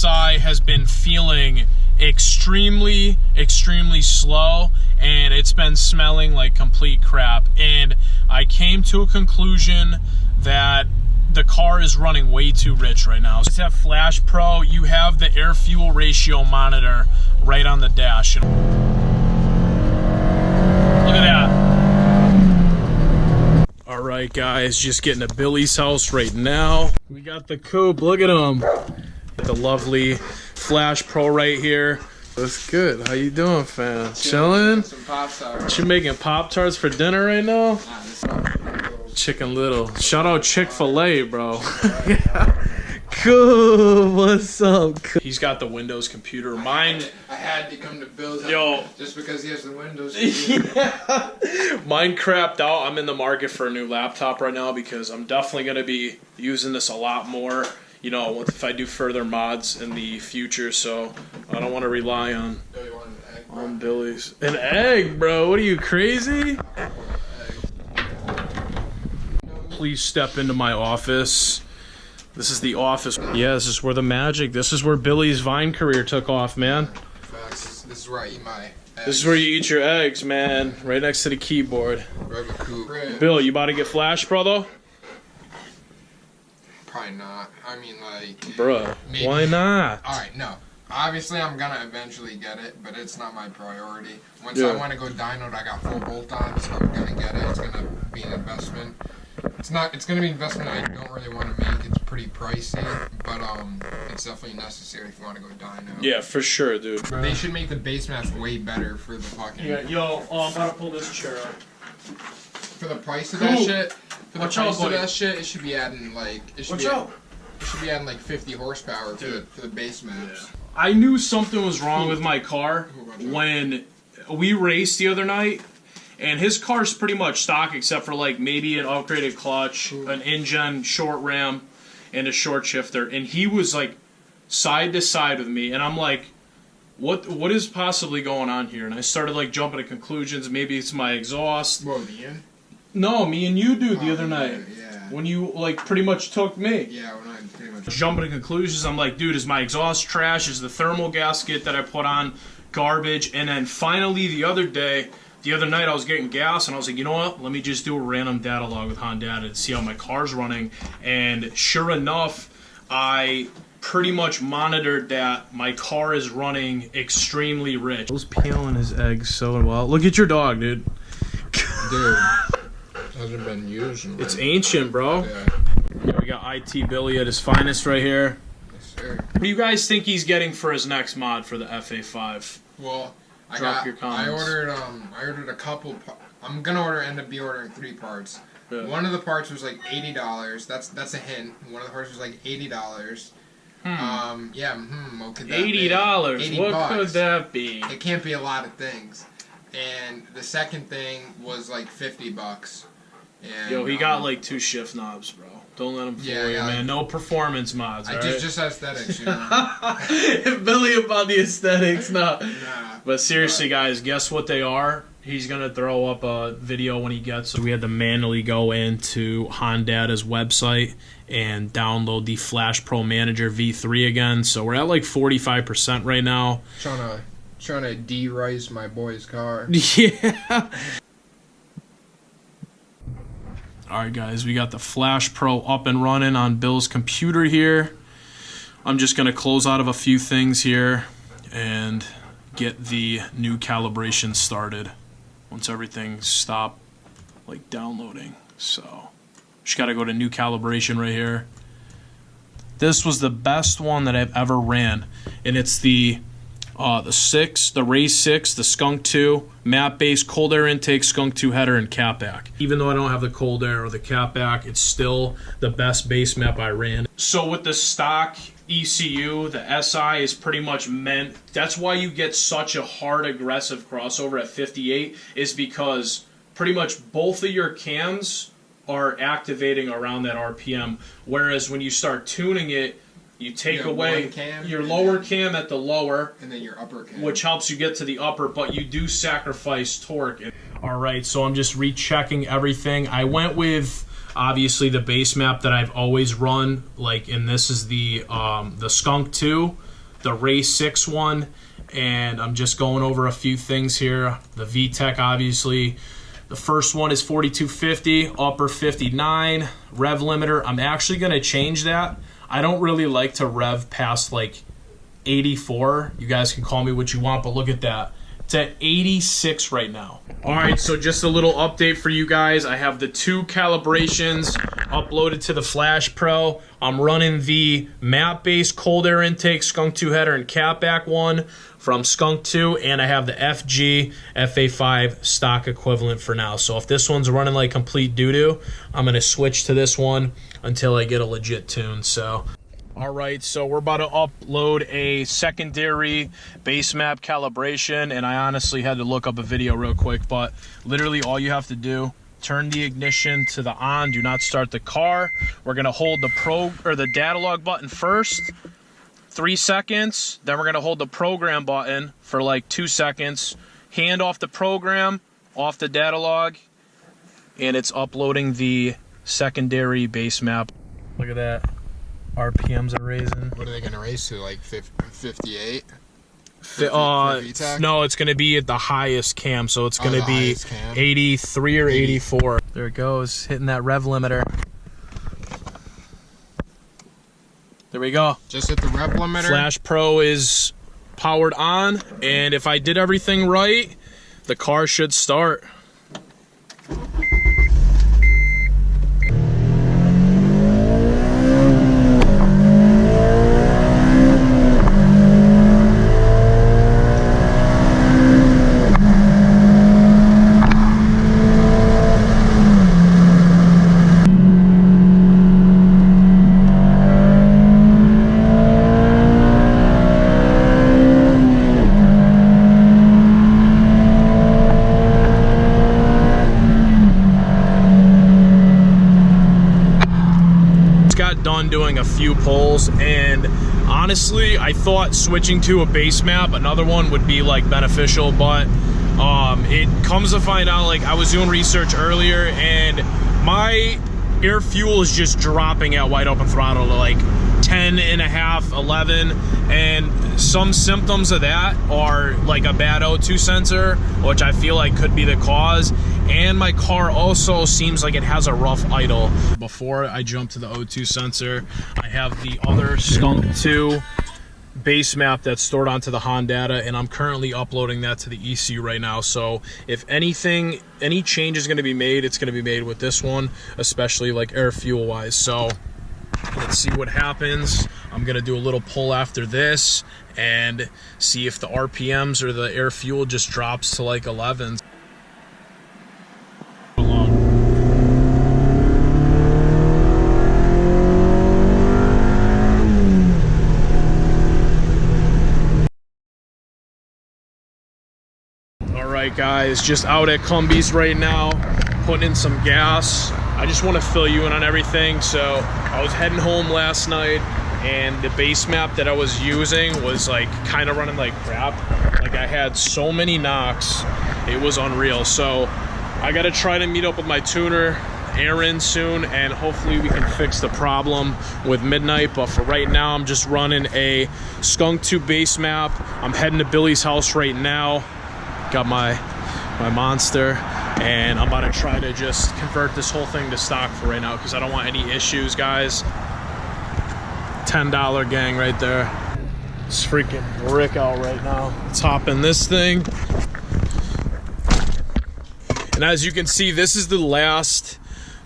SI has been feeling extremely slow, and it's been smelling like complete crap. And I came to a conclusion that the car is running way too rich right now. Just have Flash Pro, you have the air fuel ratio monitor right on the dash. Look at that. All right, guys, just getting to Billy's house right now. We got the coupe, look at him. The lovely Flash Pro right here. That's good. How you doing, fam? Chilling? Some Pop-Tarts. You making Pop-Tarts for dinner right now? Chicken Little. Shout out Chick-fil-A, bro. Yeah. Cool. What's up? He's got the Windows computer. Mine. I had to come to Bill's house just because he has the Windows computer. Yeah. Mine crapped out. I'm in the market for a new laptop right now because I'm definitely going to be using this a lot more, you know, if I do further mods in the future. So I don't want to rely on Billy's. An egg, bro. What are you, crazy? Please step into my office. This is the office. Yeah, this is where the magic, this is where Billy's Vine career took off, man. Facts. This is where I eat my eggs. This is where you eat your eggs, man. Right next to the keyboard. Bill, you about to get Flash Pro, though? Probably not. I mean, like... Bruh, maybe. Why not? Alright, no. Obviously, I'm gonna eventually get it, but it's not my priority. Once I want to go dyno, I got full bolt-ons, I'm gonna get it. It's gonna be an investment. It's gonna be an investment I don't really want to make. It's pretty pricey, but it's definitely necessary if you want to go dyno. Yeah, for sure, dude. They should make the base maps way better for the fucking... Yeah, yo, I'm about to pull this chair up. For the price of that shit, it should be adding like... It should be adding like 50 horsepower for the base maps. Yeah. I knew something was wrong with my car when we raced the other night. And his car's pretty much stock except for like maybe an upgraded clutch, an engine, short ram, and a short shifter. And he was like side to side with me, and I'm like, what is possibly going on here? And I started like jumping to conclusions. Maybe it's my exhaust. Whoa, Ian? No, me and you, dude, the other night. Yeah. When you like pretty much took me. Yeah, when I pretty much jumping to conclusions. I'm like, dude, is my exhaust trash? Is the thermal gasket that I put on garbage? And then finally the other night I was getting gas, and I was like, you know what? Let me just do a random data log with Honda to see how my car's running. And sure enough, I pretty much monitored that my car is running extremely rich. I was peeling his eggs so well. Look at your dog, dude. Dude, hasn't been used. It's ancient, bro. Yeah. Yeah, we got IT Billy at his finest right here. Yes, sir. What do you guys think he's getting for his next mod for the FA5? Well, Your comments. I ordered a couple. I'm gonna end up ordering 3 parts. Yeah. One of the parts was like $80. That's a hint. One of the parts was like $80. What could that be? $80. What could that be? It can't be a lot of things. And the second thing was like $50. And, yo, he got like 2 shift knobs, bro. Don't let him fool you, man. No performance mods, just aesthetics, you know? Billy about the aesthetics, no. Nah. But seriously, guys, guess what they are? He's going to throw up a video when he gets it. We had to manually go into Honda's website and download the Flash Pro Manager V3 again. So we're at like 45% right now. Trying to de-rice my boy's car. Yeah. Alright guys, we got the Flash Pro up and running on Bill's computer here. I'm just going to close out of a few things here and get the new calibration started once everything's stopped like downloading. So just got to go to new calibration right here. This was the best one that I've ever ran, and it's the Race 6, the Skunk 2, map base, cold air intake, Skunk 2 header, and catback. Even though I don't have the cold air or the catback, it's still the best base map I ran. So with the stock ECU, the SI is pretty much meant, that's why you get such a hard aggressive crossover at 58, is because pretty much both of your cams are activating around that RPM, whereas when you start tuning it, you take away your lower cam at the lower, and then your upper cam, which helps you get to the upper, but you do sacrifice torque. Alright, so I'm just rechecking everything. I went with, obviously, the base map that I've always run, and this is the Skunk 2. the Race 6 one, and I'm just going over a few things here. The VTEC, obviously. The first one is 4250, upper 59, rev limiter. I'm actually going to change that. I don't really like to rev past like 84. You guys can call me what you want, but look at that. It's at 86 right now. All right, so just a little update for you guys. I have the 2 calibrations uploaded to the Flash Pro. I'm running the map-based cold air intake Skunk 2 header and catback one from Skunk 2, and I have the FG FA5 stock equivalent for now. So if this one's running like complete doo-doo, I'm gonna switch to this one until I get a legit tune. So all right, so we're about to upload a secondary base map calibration, and I honestly had to look up a video real quick, but literally all you have to do, turn the ignition to the on, do not start the car. We're gonna hold the data log button first, 3 seconds, then we're gonna hold the program button for like 2 seconds, hand off the program, off the data log, and it's uploading the secondary base map. Look at that. RPMs are raising. What are they going to raise to, like 58? No, it's going to be at the highest cam, so it's going to be 83 or 84. There it goes, hitting that rev limiter. There we go. Just hit the rev limiter. Flash Pro is powered on, and if I did everything right, the car should start. Done doing a few pulls, and honestly I thought switching to a base map, another one, would be like beneficial, but it comes to find out, like I was doing research earlier and my air fuel is just dropping at wide open throttle to like 10.5, 11, and some symptoms of that are like a bad O2 sensor, which I feel like could be the cause, and my car also seems like it has a rough idle. Before I jump to the O2 sensor, I have the other Skunk 2 base map that's stored onto the Hondata, and I'm currently uploading that to the ECU right now. So if anything, any change is going to be made, it's going to be made with this one, especially like air fuel wise. So let's see what happens. I'm going to do a little pull after this and see if the RPMs or the air fuel just drops to like 11. Alright guys, just out at Cumbies right now, putting in some gas. I just want to fill you in on everything. So I was heading home last night, and the base map that I was using was like kind of running like crap. Like I had so many knocks, it was unreal. So I got to try to meet up with my tuner Aaron soon, and hopefully we can fix the problem with midnight. But for right now, I'm just running a Skunk 2 base map. I'm heading to Billy's house right now. Got my Monster, and I'm about to try to just convert this whole thing to stock for right now because I don't want any issues, guys. $10 gang right there. It's freaking brick out right now. Let's hop in this thing. And as you can see, this is the last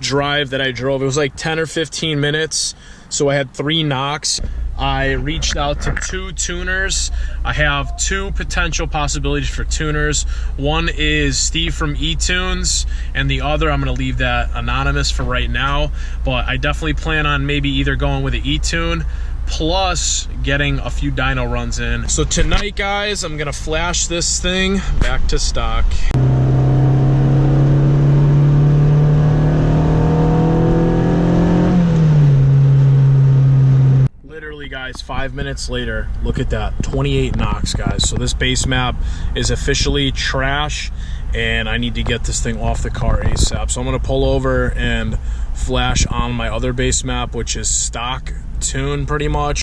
drive that I drove. It was like 10 or 15 minutes, so I had 3 knocks. I reached out to 2 tuners. I have 2 potential possibilities for tuners. One is Steve from eTunes, and the other, I'm gonna leave that anonymous for right now, but I definitely plan on maybe either going with an eTune plus getting a few dyno runs in. So tonight, guys, I'm gonna flash this thing back to stock. Guys, 5 minutes later, look at that, 28 knocks, guys. So this base map is officially trash, and I need to get this thing off the car ASAP. So I'm gonna pull over and flash on my other base map, which is stock tune pretty much.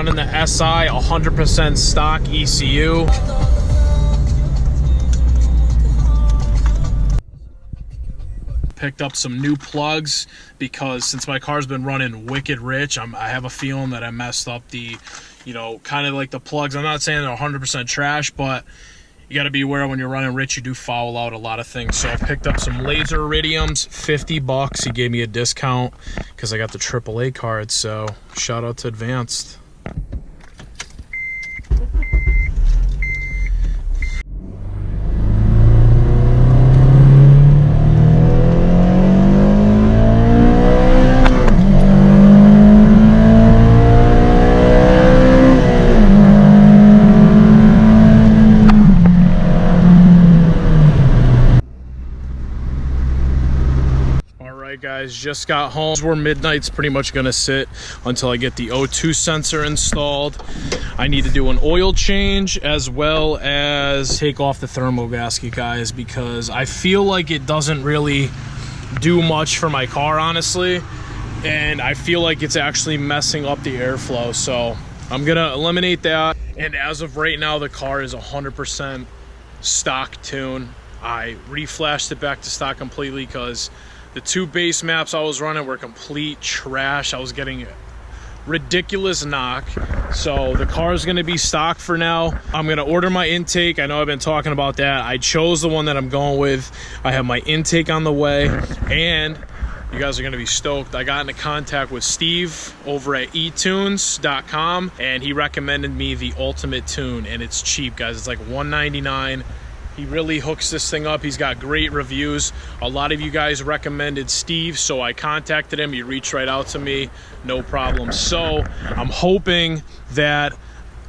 running the SI 100% stock ECU. Picked up some new plugs because since my car's been running wicked rich, I have a feeling that I messed up the, you know, kind of like the plugs. I'm not saying they're 100% trash, but you got to be aware when you're running rich, you do foul out a lot of things. So I picked up some laser iridiums, $50. He gave me a discount because I got the AAA card. So shout out to Advanced. Guys, just got home. Where midnight's pretty much gonna sit until I get the O2 sensor installed. I need to do an oil change as well as take off the thermal gasket, guys, because I feel like it doesn't really do much for my car, honestly, and I feel like it's actually messing up the airflow. So I'm gonna eliminate that, and as of right now the car is 100% stock tune. I reflashed it back to stock completely because the 2 base maps I was running were complete trash. I was getting ridiculous knock. So the car is going to be stock for now. I'm going to order my intake. I know I've been talking about that. I chose the one that I'm going with. I have my intake on the way, and you guys are going to be stoked. I got into contact with Steve over at etunes.com, and he recommended me the Ultimate Tune, and it's cheap, guys. It's like $199. He really hooks this thing up. He's got great reviews. A lot of you guys recommended Steve, so I contacted him. He reached right out to me, no problem. So I'm hoping that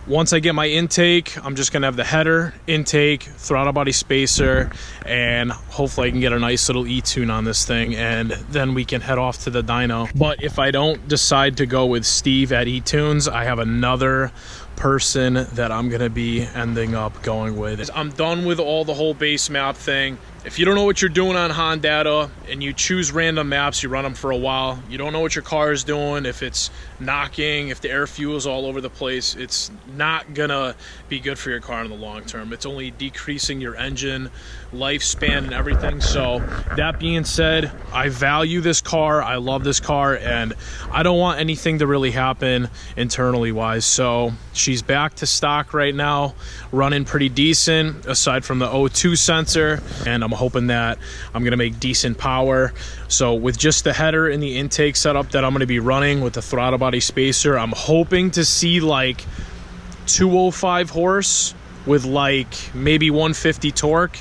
once I get my intake, I'm just gonna have the header, intake, throttle body spacer, and hopefully I can get a nice little E-tune on this thing, and then we can head off to the dyno. But if I don't decide to go with Steve at eTunes, I have another person that I'm gonna be ending up going with. I'm done with all the whole base map thing. If you don't know what you're doing on Honda and you choose random maps, you run them for a while, you don't know what your car is doing, if it's knocking, if the air fuel is all over the place, it's not gonna be good for your car in the long term. It's only decreasing your engine lifespan and everything. So that being said, I value this car, I love this car, and I don't want anything to really happen internally wise. So she's back to stock right now, running pretty decent aside from the O2 sensor, and I'm hoping that I'm gonna make decent power. So with just the header and the intake setup that I'm gonna be running with the throttle body spacer, I'm hoping to see like 205 horse with like maybe 150 torque.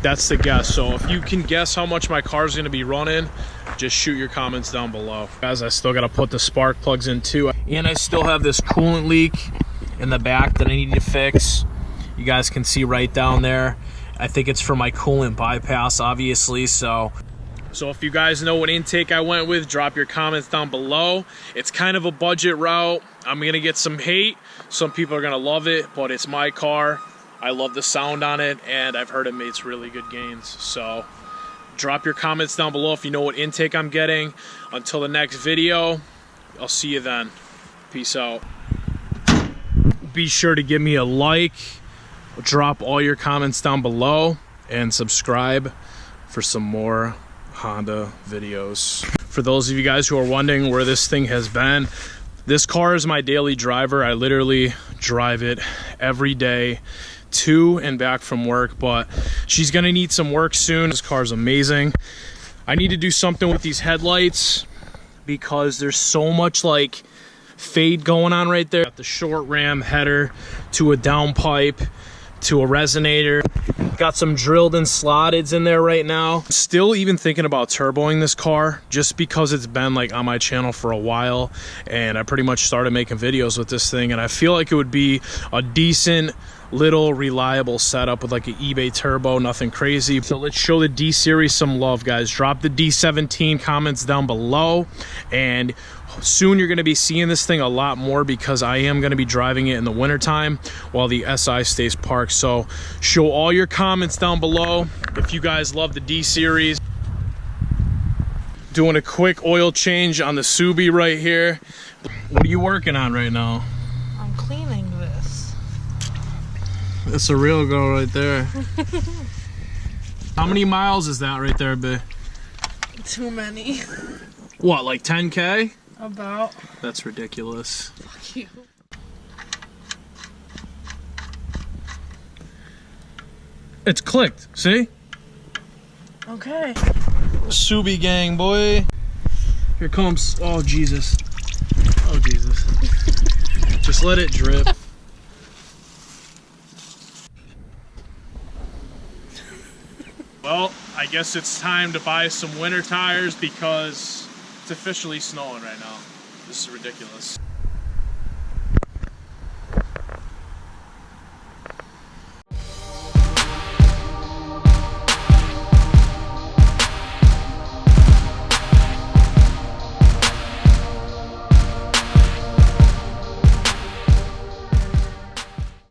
That's the guess. So if you can guess how much my car is going to be running, just shoot your comments down below. Guys, I still got to put the spark plugs in too, and I still have this coolant leak in the back that I need to fix. You guys can see right down there. I think it's for my coolant bypass, obviously. So if you guys know what intake I went with, drop your comments down below. It's kind of a budget route. I'm gonna get some hate. Some people are gonna love it, but it's my car. I love the sound on it, and I've heard it makes really good gains. So drop your comments down below if you know what intake I'm getting. Until the next video, I'll see you then. Peace out. Be sure to give me a like, drop all your comments down below, and subscribe for some more Honda videos. For those of you guys who are wondering where this thing has been, this car is my daily driver. I literally drive it every day to and back from work, but she's gonna need some work soon. This car's amazing. I need to do something with these headlights because there's so much like fade going on right there. Got the short ram header to a downpipe to a resonator. Got some drilled and slotted in there right now. Still even thinking about turboing this car just because it's been like on my channel for a while, and I pretty much started making videos with this thing, and I feel like it would be a decent little reliable setup with like an eBay turbo, nothing crazy. So let's show the D series some love, guys. Drop the D17 comments down below, and soon you're going to be seeing this thing a lot more because I am going to be driving it in the wintertime while the SI stays parked. So show all your comments down below if you guys love the D series. Doing a quick oil change on the Subi right here. What are you working on right now? That's a real girl right there. How many miles is that right there, babe? Too many. What, like 10K? About. That's ridiculous. Fuck you. It's clicked, see? Okay. Subi gang, boy. Here comes, oh Jesus. Oh Jesus. Just let it drip. Well, I guess it's time to buy some winter tires because it's officially snowing right now. This is ridiculous.